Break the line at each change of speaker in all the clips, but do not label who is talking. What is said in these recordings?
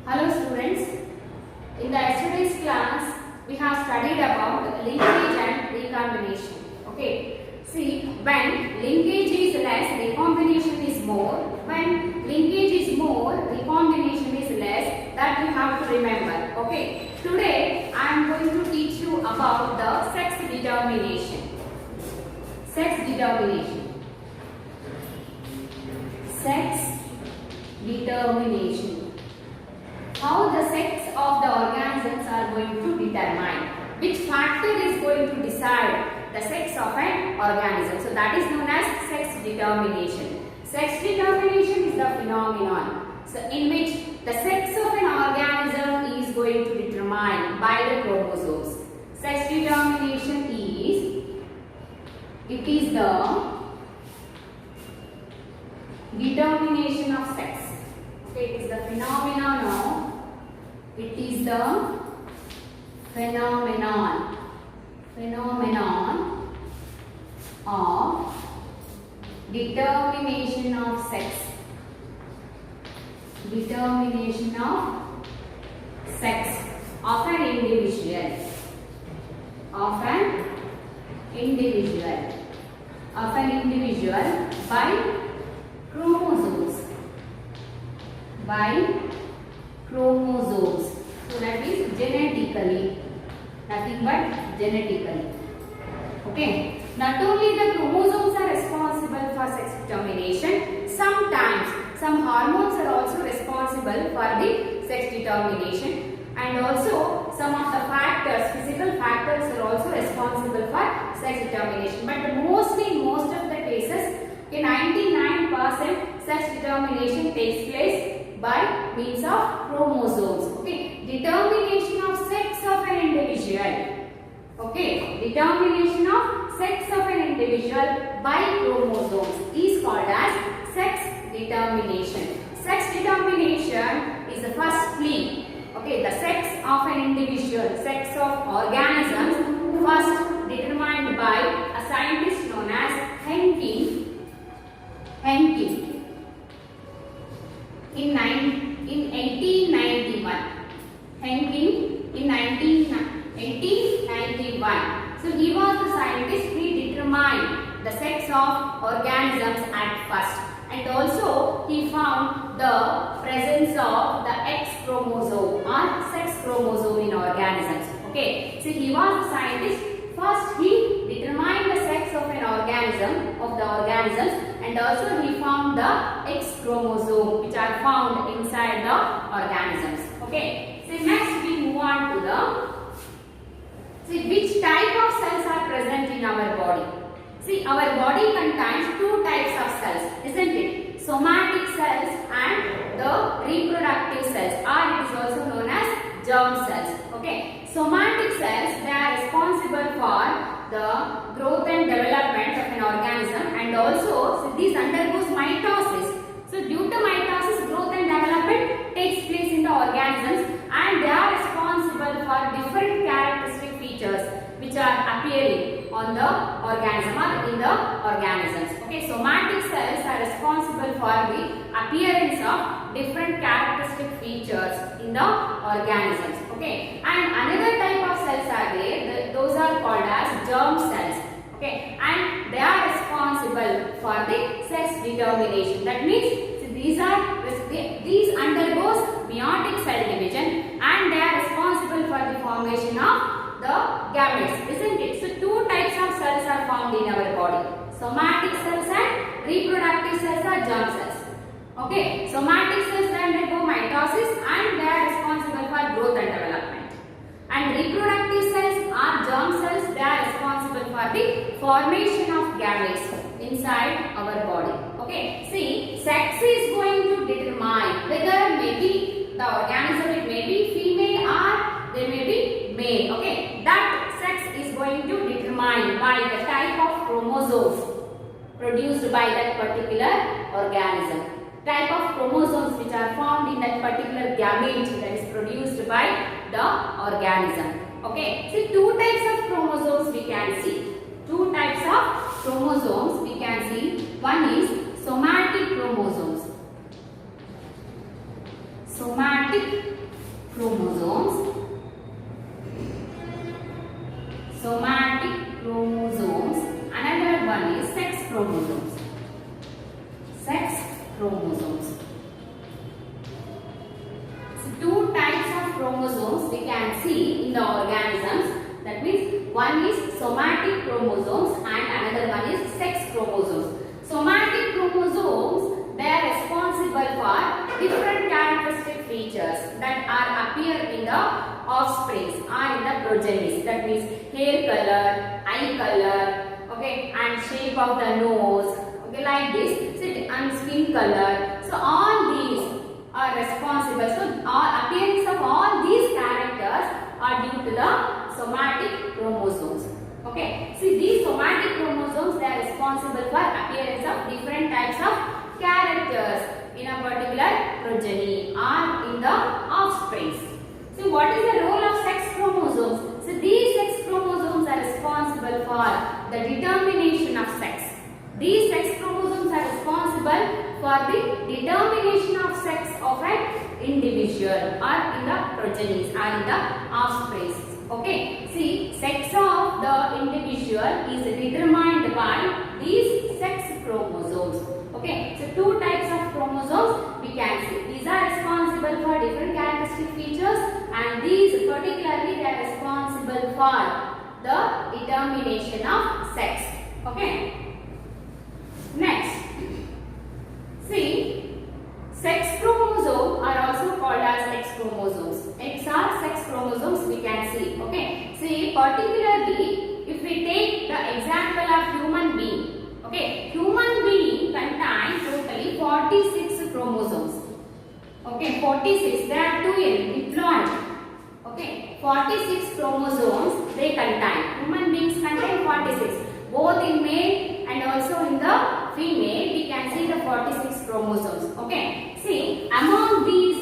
Hello students, in the yesterday's class we have studied about linkage and recombination. Okay, see, when linkage is less, recombination is more. When linkage is more, recombination is less. That you have to remember. Okay, today I am going to teach you about the sex determination. Sex determination. Sex determination. How the sex of the organisms are going to determine. Which factor is going to decide the sex of an organism. So that is known as sex determination. Sex determination is the phenomenon, so in which the sex of an organism is going to determine by the chromosomes. Sex determination is, it is the determination of sex. Okay, it is the phenomenon of, it is the phenomenon of determination of sex. Determination of sex of an individual. Of an individual. Of an individual by chromosomes. By chromosomes. So that is genetically. Nothing but genetically. Okay. Not only the chromosomes are responsible for sex determination, sometimes some hormones are also responsible for the sex determination, and also some of the factors, physical factors are also responsible for sex determination. But mostly in most of the cases, 99% sex determination takes place by means of chromosomes. Okay, determination of sex of an individual. Okay, determination of sex of an individual by chromosomes is called as sex determination. Sex determination is the firstly, okay, the sex of an individual, sex of organisms, first determined by a scientist known as Henke in 1891. Henke in 1891. So he was the scientist. He determined the sex of organisms at first, and also he found the presence of the X chromosome or sex chromosome in organisms. Okay, so he was the scientist. First he determined the sex of an organism, of the organisms, and also he found the X chromosome which are found inside the organisms. Okay, so next we move on to the, see, which type of cells are present in our body. See, our body contains two types of cells, isn't it? Somatic cells and the reproductive cells, or it is also known as germ cells. Okay, somatic cells, they are responsible for the growth and development of an organism, and also so these undergoes mitosis. So due to mitosis, growth and development takes place in the organisms, and they are responsible for different characteristic features which are appearing on the organism or in the organisms. Okay, somatic cells are responsible for the appearance of different characteristic features in the organisms. Okay, and another type of cells are there, those are called as germ cells. Okay, and they are responsible for the sex determination. That means these undergoes meiotic cell division, and they are responsible for the formation of the gametes, isn't it? So two types of cells are found in our body, somatic cells and reproductive cells are germ cells. Okay, somatic cells undergo mitosis and they are responsible for growth and development, and reproductive cells are germ cells, they are responsible for the formation of gametes inside our body. Okay, see, sex is going to determine whether maybe the organism, it may be female or they may be male. Okay, that sex is going to determine by the type of chromosomes produced by that particular organism. Type of chromosomes which are found in that particular gamete that is produced by the organism. Okay, so two types of chromosomes we can see. Two types of chromosomes we can see. One is somatic chromosomes. Somatic chromosomes. Somatic chromosomes. Another one is sex chromosomes. Sex chromosomes. So two types of chromosomes we can see in the organisms. That means one is somatic chromosomes and another one is sex chromosomes. Somatic chromosomes, they are responsible for different characteristic features that are appear in the offsprings or in the progenies. That means hair color, eye color, okay, and shape of the nose, okay, like this, and skin color. So all these are responsible. So all appearance of all these characters are due to the somatic chromosomes. Okay, see these somatic chromosomes, they are responsible for appearance of different types of characters in a particular progeny or in the offsprings. So what is the role of sex chromosomes? So these sex chromosomes are responsible for the determination of sex. These sex chromosomes are responsible for the determination of sex of an individual or in the progenies or in the offsprings. Okay, see, sex of the individual is determined by these sex chromosomes. Okay, so two types of chromosomes we can see. These are responsible for different characteristic features and these particularly they are responsible for the determination of sex. Okay, next, see, sex chromosomes are also called as X chromosomes. X are sex chromosomes we can see. Okay, see, particularly if we take the example of human being. Okay, human being contains totally 46 chromosomes. Okay, 46. There are two in diploid. Okay, 46 chromosomes they contain. Human beings contain 46. Both in male and also in the female, we can see the 46 chromosomes. Okay, see, among these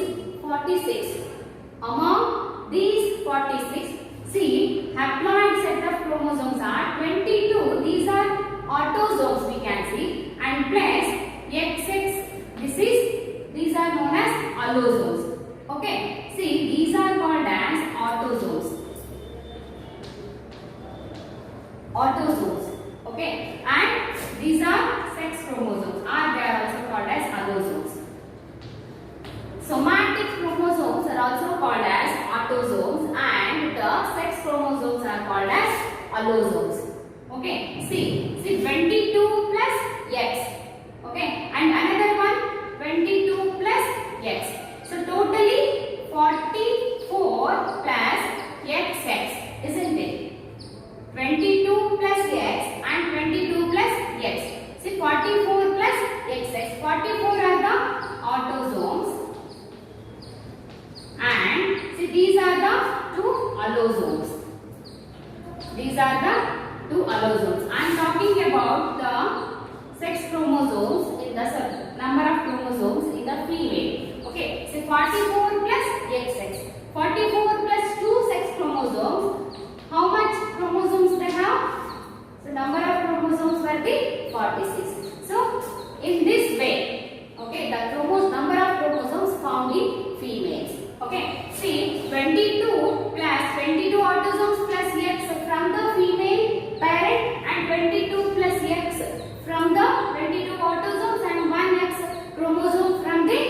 46, see, haploid set of chromosomes are 22. These are autosomes we can see, and plus XX. These are known as allosomes. Okay, see, these are called as autosomes. Okay, and these are sex chromosomes, or they are also called as allosomes. Somatic chromosomes are also called as autosomes, and the sex chromosomes are called as allosomes. Okay, see 22 plus X. Okay, and another one 22 plus X. So totally 44 plus XX, isn't it? 22 plus X and 22 plus X. See, 44 plus XX. 44 are the autosomes and see, these are the two allosomes. These are the two allosomes. I am talking about the sex chromosomes in the number of chromosomes in the female. Okay, so 44 plus XX. 44 plus 2 sex chromosomes. How much chromosomes they have? So number of chromosomes will be 46. So in this way, okay, the number of chromosomes found in females. Okay, see, 22 plus 22 autosomes plus X from the female parent and 22 plus X from the 22 autosomes and 1 X chromosome from the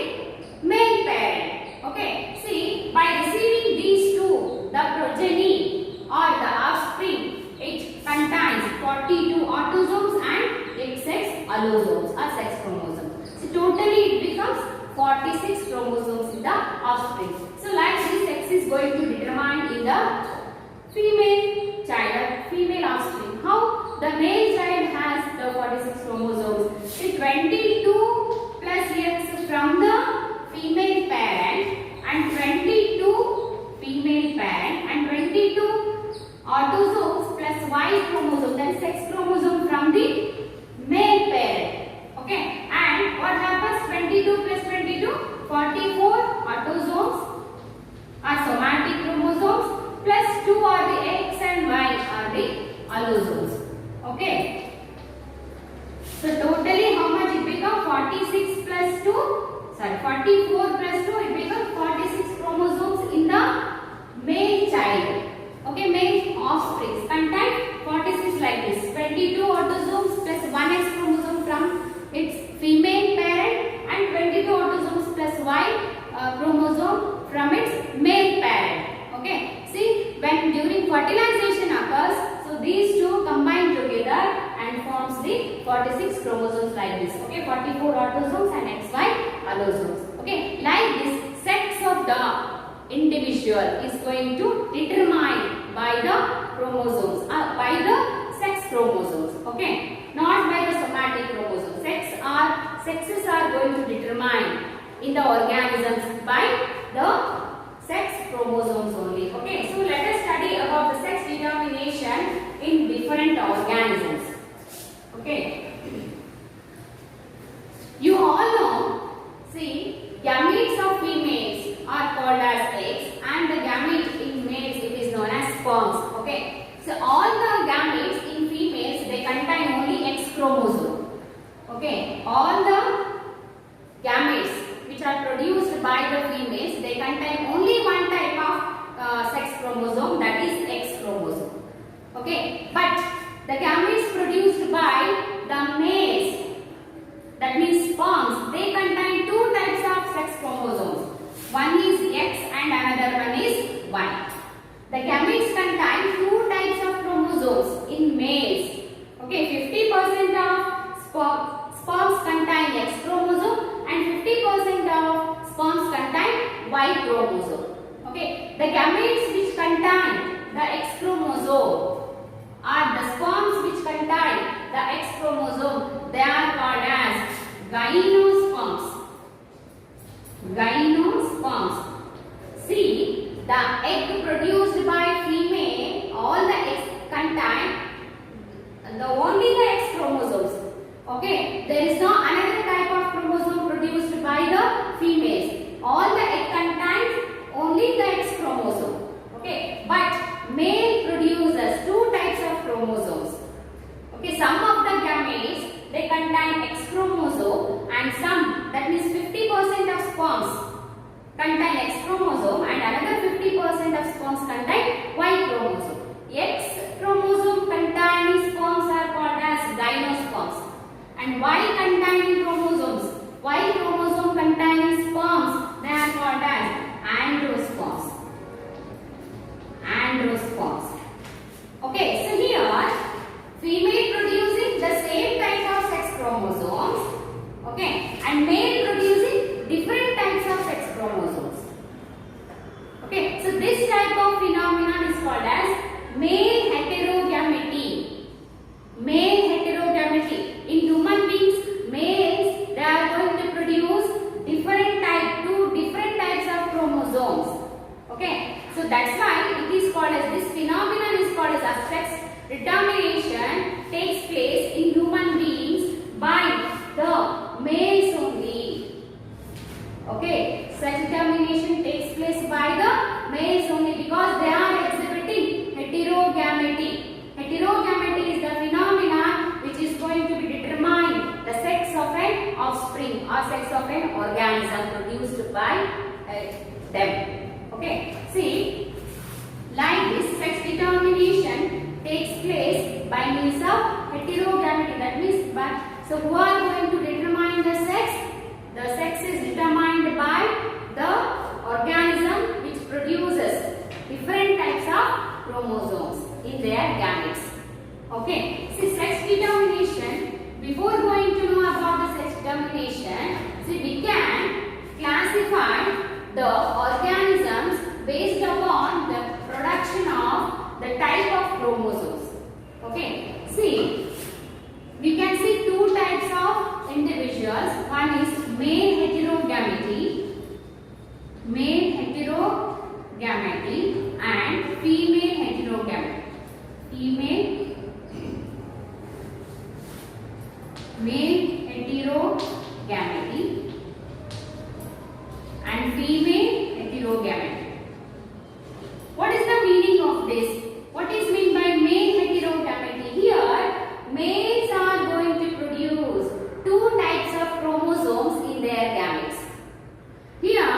male parent. Okay, see, by receiving these two, the progeny or the offspring, it contains 42 autosomes and XX allosomes or sex chromosomes. So totally it becomes 46 chromosomes in the offspring. So like this, sex is going to determine in the female child, female offspring. How? The male child has the 46 chromosomes. See, 22 plus X from the female parent and 22 female parent and 22 autosomes plus Y chromosome, that is sex chromosome from the male parent. Okay, and what happens? 22 plus 22, 44 autosomes are somatic chromosomes plus 2 are the X and Y are the allosomes. Okay, so totally how much it becomes? 46 chromosomes like this. Okay, 44 autosomes and XY allosomes. Okay, like this, sex of the individual is going to determine by the chromosomes, by the sex chromosomes. Okay, not by the somatic chromosomes. Sexes are going to determine in the organisms by the sex chromosomes only. Okay, so let us study about the sex determination in different organisms. Okay, you all know, see, gametes of females are called as eggs and the gamete in males it is known as sperms. Okay, so all the gametes in females they contain only X chromosome. Okay, all the gametes which are produced by the females they contain only one type of sex chromosome, that is X chromosome. Okay, but the gametes produced by the males, that means sperms, they contain two types of sex chromosomes. One is X and another one is Y. The gametes contain two types of chromosomes in males. Okay, 50% of sperms contain X chromosome and 50% of sperms contain Y chromosome. Okay, the gametes which contain the X chromosome or the sperms which contain the X chromosome, they are called as gymnosperms. Gymnosperms. See, the egg produced by female, all the eggs contain only the X chromosomes. Okay, there is no another type of chromosome produced by the females. All the egg contains only the X chromosome. Okay, but male produces two types of chromosomes. Okay, some of the gametes they contain X chromosome and some, that means 50% of sperms contain X chromosome and another 50% of sperms contain Y chromosome. X chromosome containing sperms are called as gymnosperms and Y containing chromosomes, Y chromosome containing sperms, they are called as androsperms. Androsperms. Okay, so here female producing the same type of sex chromosomes, okay, and male producing different types of sex chromosomes. Okay, so this type of phenomenon is called as male heterogamety. Male heterogamety. In human beings, males they are going to produce two different types of chromosomes. Okay, so that's why it is called as, this phenomenon is called as sex determination takes place in human beings by the males only. Okay, such determination takes place by the males only because they are exhibiting heterogamety. Heterogamety is the phenomenon which is going to be determine the sex of an offspring or sex of an organism produced by them. Okay, see, like this sex determination takes place by means of heterogamety. That means, so who are going to determine the sex? The sex is determined by the organism which produces different types of chromosomes in their gametes. Okay, see, sex determination. Before going to know about the sex determination, see, we can classify the organisms based upon the production of the type of chromosomes. Okay, see, we can see two types of individuals. One is male heterogamety and female heterogamety. Male heterogamety and female heterogamety. What is the meaning of this? What is meant by male heterogamety? Here, males are going to produce two types of chromosomes in their gametes. Here,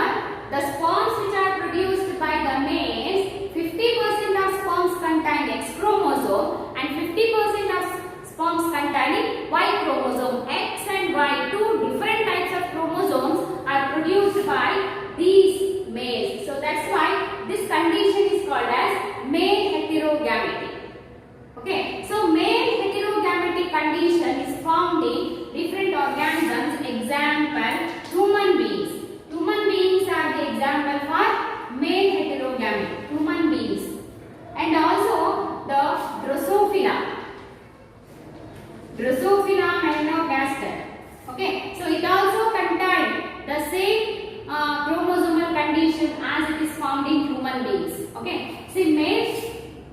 the sperms which are produced by the males, 50% of sperms contain X chromosome and 50% of sperms containing Y chromosome. X and Y, two different types of chromosomes are produced by these males. So that's why this condition is called as male heterogamety. Okay, so male heterogamety condition is found organisms, example human beings. Human beings are the example for male heterogamy, human beings. And also the Drosophila melanogaster. Okay, so it also contains the same chromosomal condition as it is found in human beings. Okay, see, male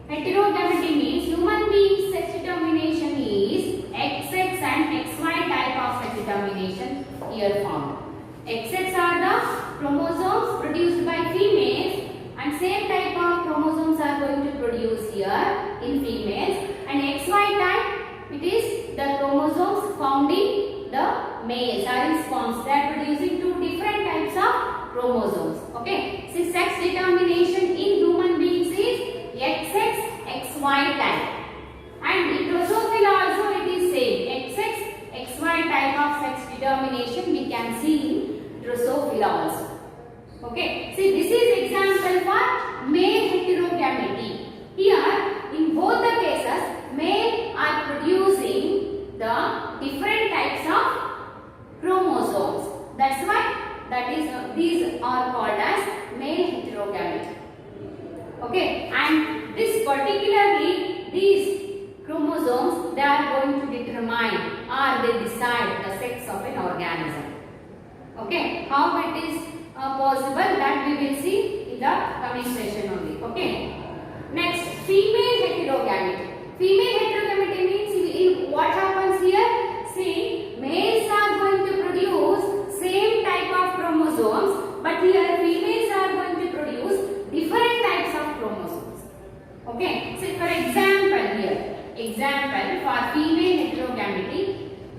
heterogamity means human beings sex determination is XX and XY type of sex determination here found. XX are the chromosomes produced by females and same type of chromosomes are going to produce here in females, and XY type, it is the chromosomes found in the males are in sperms. They are producing two different types of chromosomes. Okay, see, sex determination in human beings is XX XY type, and in Drosophila also it is same XX XY type of sex determination we can see in Drosophila also. Okay, see, this is example for male heterogamity. Here in both the cases male are producing the different types of chromosomes. That's why these are called as male heterogamity. Okay, and this particularly these chromosomes, they are going to determine or they decide the sex of an organism. Okay, how it is possible, that we will see in the coming session only. Okay, next, female heterogamity. Female heterogamity means what happens here? See, males are going to produce same type of chromosomes, but here females are going to produce different types of chromosomes. Okay, so for example here, example for female heterogamity,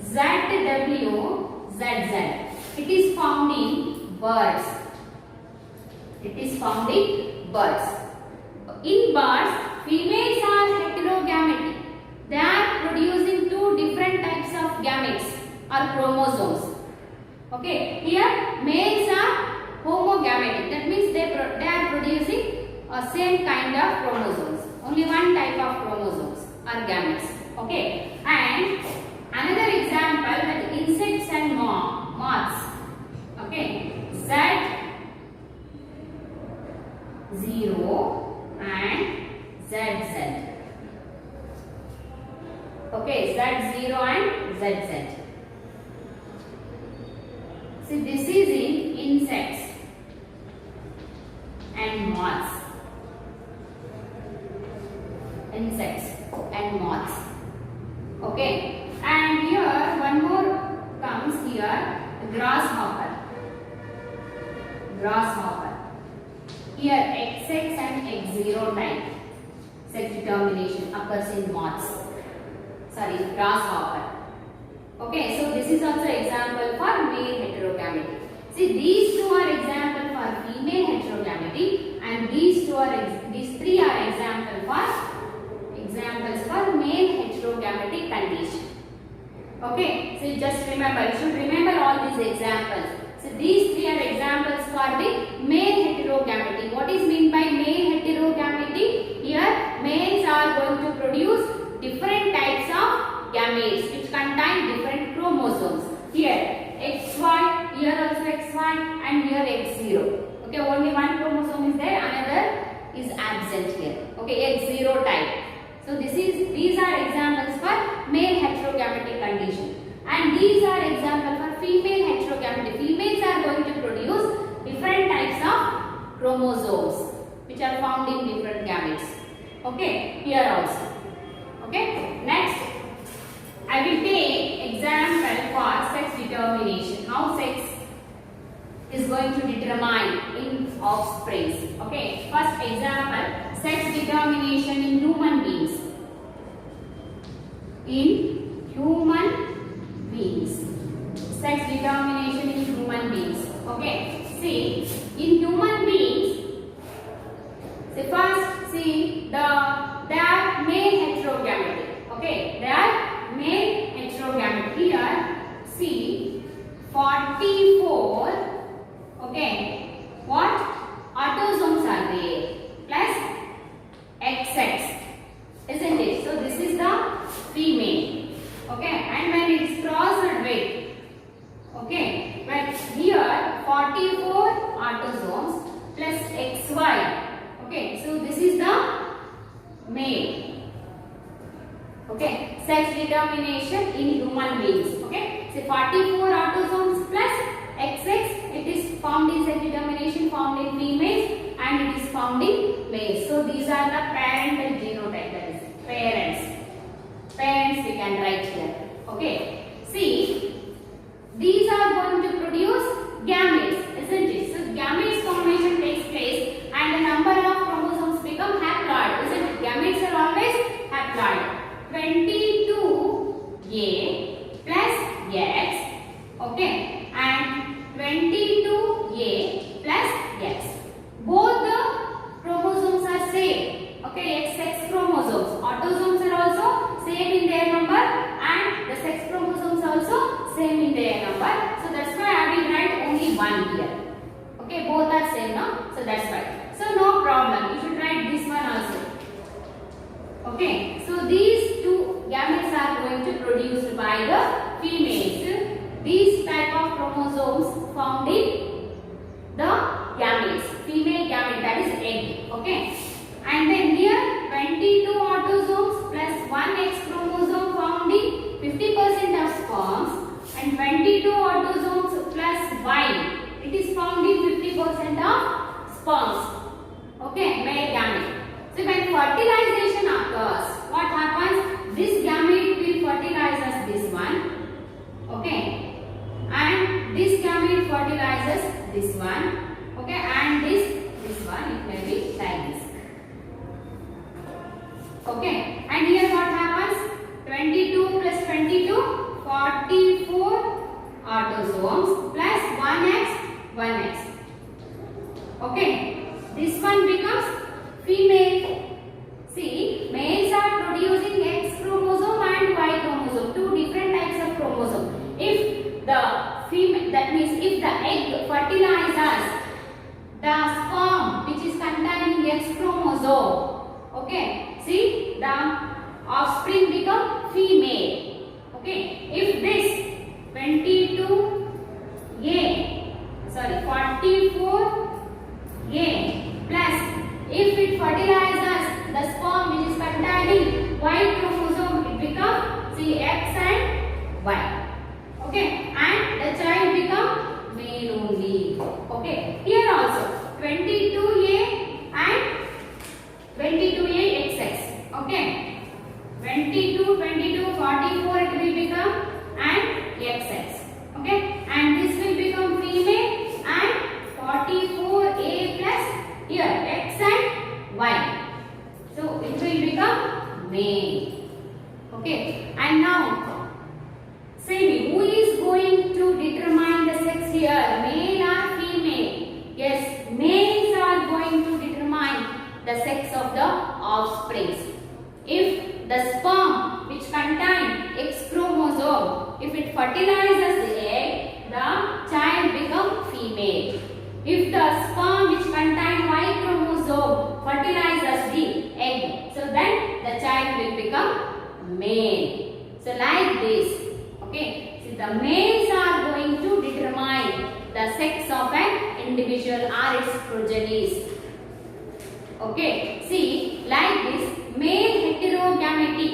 ZWZZ. It is found in birds. It is found in birds. In birds, females are heterogamety. They are producing two different types of gametes or chromosomes. Okay, here males are homogametic. That means they are producing same kind of chromosomes. Only one type of chromosomes or gametes. Okay, and another example that insects and moths. Okay, Z0 and ZZ. Okay, Z0 and ZZ. See, this is in insects and moths. Insects and moths. Okay, and here one more comes here, grasshopper. Grasshopper. Here XX and X0 type sex determination occurs in moths. Sorry, grasshopper. Okay, so this is also example for male heterogamity. See, these two are example for female heterogamity, and these three are examples for male heterogamity condition. Okay, so just remember, you should remember all these examples. So these three are examples for the male heterogamity. What is meant by male heterogamity? Here males are going to produce different types of gametes which contain different chromosomes. Here XY, here also XY, and here X0. Okay, only one chromosome is there, another is absent here. Okay, X0 type. So these are examples for male heterogamity condition, and these are examples for female heterogamity. Females are going to produce different types of chromosomes which are found in different gametes. Okay, here also. Okay, next I will take example for sex determination. How sex is going to determine in offspring. Okay, first example, sex determination in human beings. In human beings, sex determination in human beings. Okay, see, in human beings, see, first see they are male heterogamity. Okay, they are male heterogamity. Here see 44. Okay, what autosomes are there? Plus XX, isn't it? So this is the female. Okay, and when it is crossed with determination in human beings. Okay, so 44 autosomes plus XX, it is found in sex determination found in females and it is found in males. So these are the parental genotype, that is parents. Parents we can write here. Okay, see, these are going to produce gametes, isn't it? So gametes formation takes place and the number of chromosomes become haploid, isn't it? Gametes are always haploid. 22A plus X, okay, and 22A plus X. Both the chromosomes are same, okay, XX chromosomes. Autosomes are also same in their number and the sex chromosomes also same in their number. So that's why I will write only one here. Okay, both are same now, so that's why. So no problem, you should write this one also. Okay, so these two gametes are going to produced by the females. These type of chromosomes found in the gametes, female gamete, that is egg. Okay, and then here 22 autosomes plus 1 X chromosome found in 50% of sperms and 22 autosomes plus Y, it is found in 50% of sperms. Okay, male gamete. So when fertilization occurs, what happens? This gamete will fertilize as this one, okay, and this gamete fertilizes this one, okay, and this one, it may be like this. Okay, and here what happens? 22 plus 22, 44 autosomes plus 1x. Okay, this one becomes female. See, males are producing X chromosome and Y chromosome, two different types of chromosome. If the female, that means if the egg fertilizes the sperm which is containing X chromosome, okay, see, the offspring become female. Okay, if this 44A plus, if it fertilizes the sperm which is containing Y chromosome, it become, see, X and Y. Okay, and the child become male only. Okay, here also 22A and 22A XX. Okay, 22, 44 it will become and XX. Okay, and this will become female and 44A plus here X and Y. So it will become male. Okay, and now say me, who is going to determine the sex here, male or female? Yes, males are going to determine the sex of the offspring. If the sperm which contains X chromosome, if it fertilizes the egg, the child becomes female. If the sperm which contains Y chromosome fertilizes the egg, so then the child will become male. So like this. Okay, so the males are going to determine the sex of an individual or its progenies. Okay, see, like this, male heterogamety,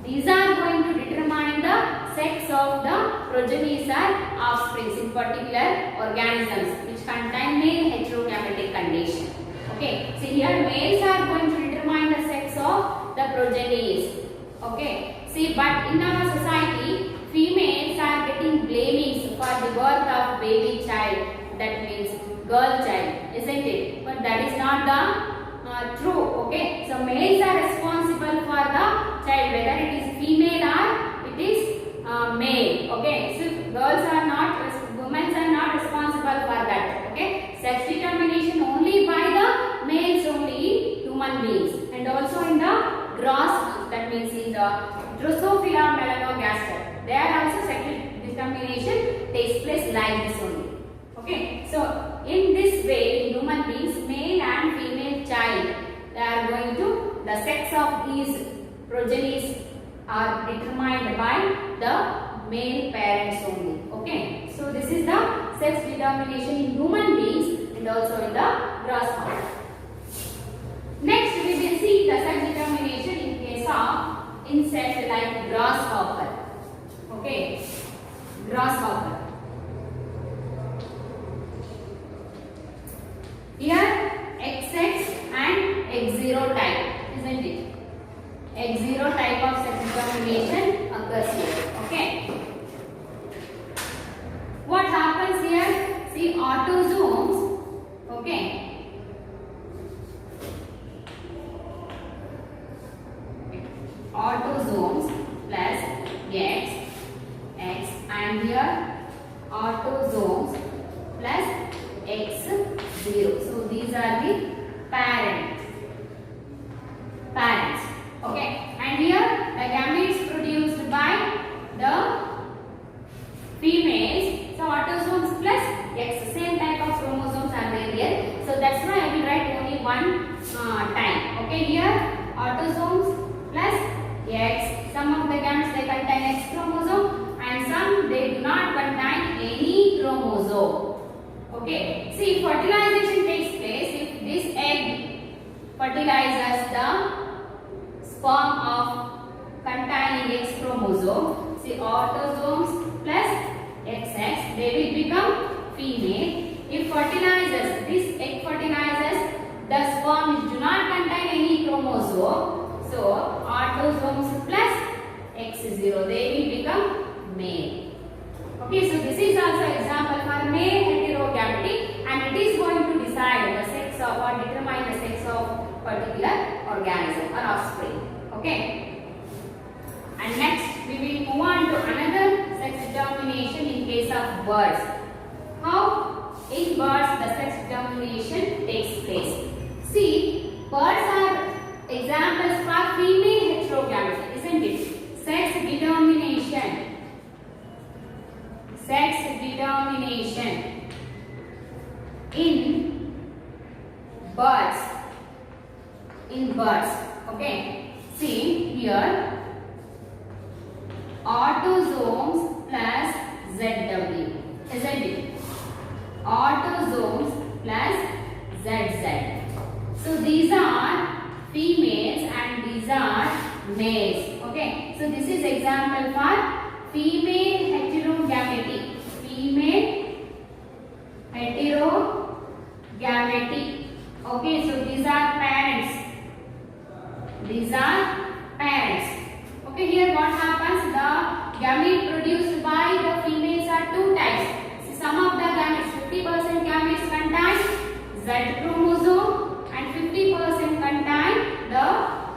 these are going to determine the sex of the progenies or offsprings, in particular organisms which contain male heterogametic condition. Okay, see here males are going to determine the sex of the progenies. Okay, see, but in our society, females are getting blamings for the birth of baby child, that means girl child, isn't it? But that is not the true. Okay, so males are responsible for the child, whether it is female or it is male. Okay, so girls are not, women are not responsible for that. Okay, sex determination only by the males only in human beings, and also in the gross, that means in the Drosophila melanogaster, there also sex determination takes place like this only. Okay, so in this way, in human beings, male and female child, they are going to, the sex of these progenies are determined by the male parents only. Okay, so this is the sex determination in human beings and also in the gross form. Next, we will see the sex determination in case of insect like grasshopper. Okay, grasshopper. Here XX and X0 type, isn't it? X0 type of sex determination occurs here. Okay. What happens here? See, autosomes. Okay. Autosomes plus X, and here autosomes plus X0. So these are the parents. Okay, and here the gametes produced by the females. So autosomes plus X, same type of chromosomes are there here. So that's why I will write only one time. Okay, here autosomes plus X. Some of the gametes they contain X chromosome, and some they do not contain any chromosome. Okay, see, fertilization takes place if this egg fertilizes the sperm of containing X chromosome. See, autosomes plus XX, they will become female. If fertilizes, this egg fertilizes the sperm which do not contain any chromosome. So, autosomes plus X0, they will become male. Okay, so this is also example for male heterogamety, and it is going to decide the sex of or determine the sex of particular organism or offspring. Okay. And next we will move on to another sex determination in case of birds. How in birds the sex determination takes place. See, birds are examples for female heterogamety, isn't it? Sex determination. Sex determination in birds. Okay. See here, autosomes plus ZW, isn't it? Autosomes plus ZZ. So these are females and these are males. Okay. So this is example for female heterogamety. Female heterogamety. Okay, so these are parents. Okay, here what happens? The gamete produced by the females are two types. So some of the gametes, 50% gametes contain Z chromosome and 50% contain the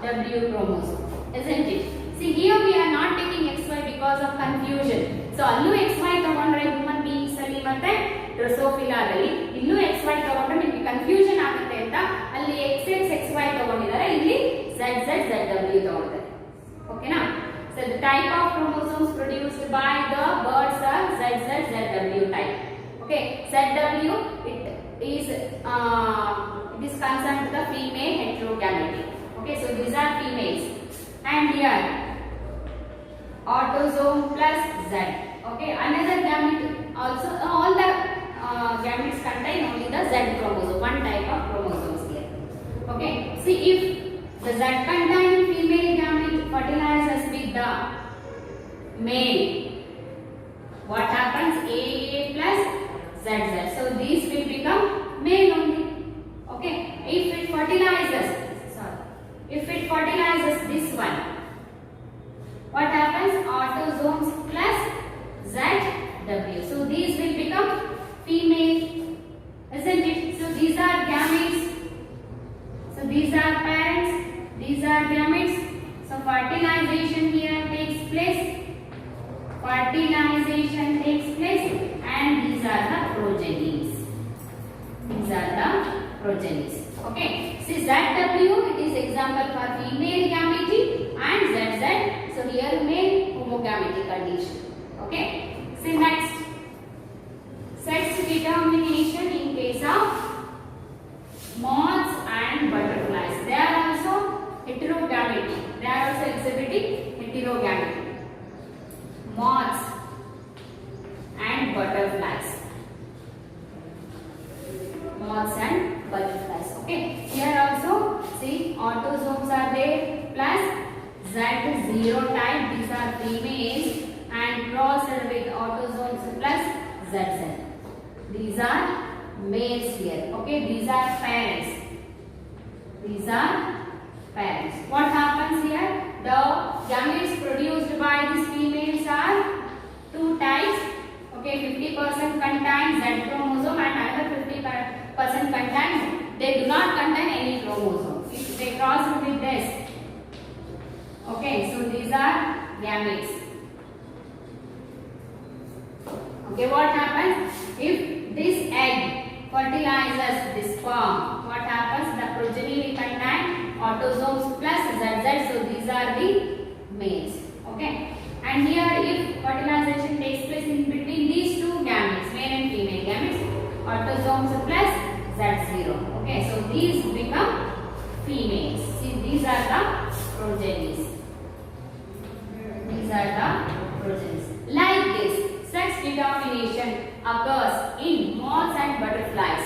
W chromosome, isn't it? See, here we are not taking XY because of confusion. So, allu XY ತಗೊಂಡ್ರೆ human beings ಅಲ್ಲಿ ಮತ್ತೆ Drosophila ದಲ್ಲಿ ಇನ್ನು XY ತಗೊಂಡ್ರೆ ನಿಮಗೆ confusion ಆಗುತ್ತೆ ಅಂತ ಅಲ್ಲಿ XX XY ತಗೊಂಡಿದ್ದಾರೆ, ಇಲ್ಲಿ ZZ ZW ತಗೊಂಡಿದ್ದಾರೆ. ಓಕೆನಾ? So, the type of chromosomes produced by the birds are ZZ ZW type. Okay, ZW it is concerned to the female heterogamety. Okay, so these are females. And here autosome plus Z. Okay, another gamete also, all the gametes contain only the Z chromosome, one type of chromosomes here. Okay, see, if the Z containing female gamete fertilizes with the male, what happens? AA plus ZZ. So these will become male only. Okay, if it fertilizes this one, what happens? Autosomes plus ZW. So these will become female, isn't it? So these are gametes. So these are parents, these are gametes. So fertilization here takes place. And these are the progenies. Okay. See, ZW, it is example for female gamete, and ZZ, so here male homogamety condition. Okay. See, next, sex determination in case of moths and butterflies. They are also heterogamety. They are also exhibiting heterogamety. Moths and butterflies. Okay, here also see autosomes are there plus Z0 type, these are females, and crossed with autosomes plus ZZ. These are males here. Okay, these are parents. These are parents. What happens here? The gametes produced by these females are two types. Okay, 50% contain Z chromosome and another 50% contain, they do not contain any chromosome. If they cross with this. Okay, so these are gametes. Okay, what happens if this egg fertilizes this sperm? What happens? The progeny will contain autosomes plus ZZ. So these are the males. Okay, and here if fertilization takes place in between these two gametes, male and female gametes, autosomes plus Z0. Okay, so these become females. See, these are the progenies. These are the progenies. Like this, sex determination occurs in moths and butterflies.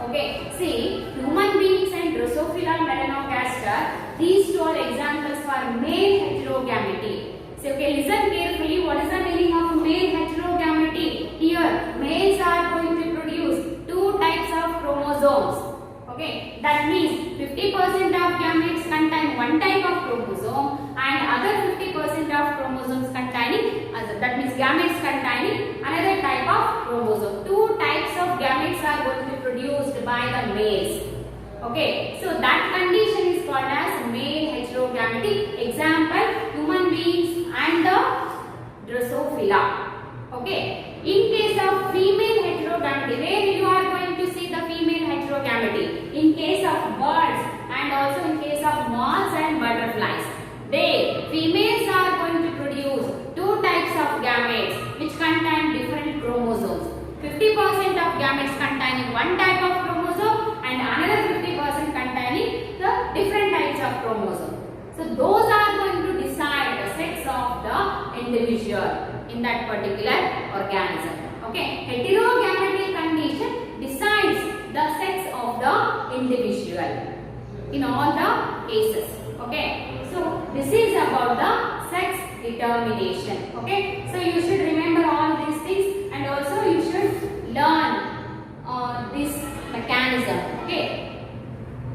Okay, see, human beings and Drosophila melanogaster, these two are examples for male heterogamety. So, okay, listen carefully. What is the meaning of male heterogamety? Here, males are going to produce two types of chromosomes. Okay, that means 50% of gametes contain one type of chromosome and other 50% of chromosomes containing, that means gametes containing another type of chromosome. Two types of gametes are going to be produced by the males. Okay, so that condition is called as male heterogamety. Example, human beings and the Drosophila. Okay, in case of female heterogamety, where you are going to see the female heterogamety? In case of birds and also in case of moths and butterflies. They, females are going to produce two types of gametes which contain different chromosomes. 50% of gametes containing one type of chromosome and another 50% containing the different types of chromosome. So those are going to decide the sex of the individual in that particular organism. Okay, heterogametic condition decides the sex of the individual in all the cases. Okay, so this is about the sex determination. Okay, so you should remember all these things and also you should learn this mechanism. Okay,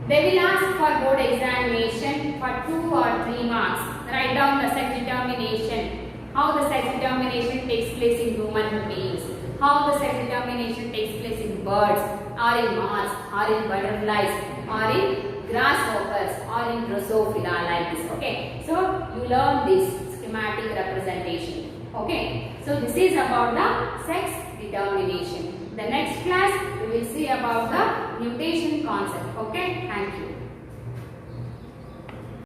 they will ask for board examination for 2 or 3 marks. Write down the sex determination, how the sex determination takes place in human beings, how the sex determination takes place in birds or in moths or in butterflies or in grasshoppers or in Drosophila, like this. Okay, so you learn this schematic representation. Okay, so this is about the sex determination. The next class we will see about the mutation concept. Okay, thank you.